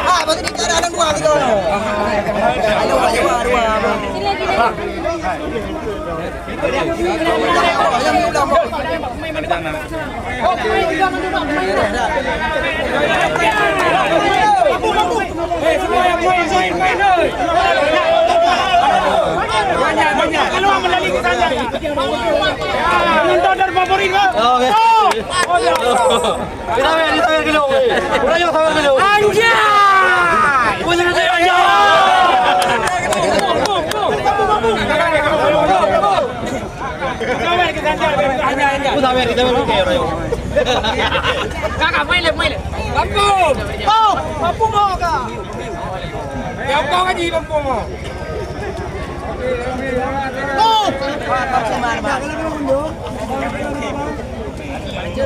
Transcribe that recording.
Ah, pati ni cara lang dua gitu. Ayo, dua. Keluar melalui ke sana. Menonton dari favorit ke? Oke. Kita kilo. Udah jauh sama kilo. Anjay! Punya saya anjay. Udah mer kita mer kayak orang. Kakak main le. Mampu. Mampu mo ka. Ya kau kan di mampu mo. Dia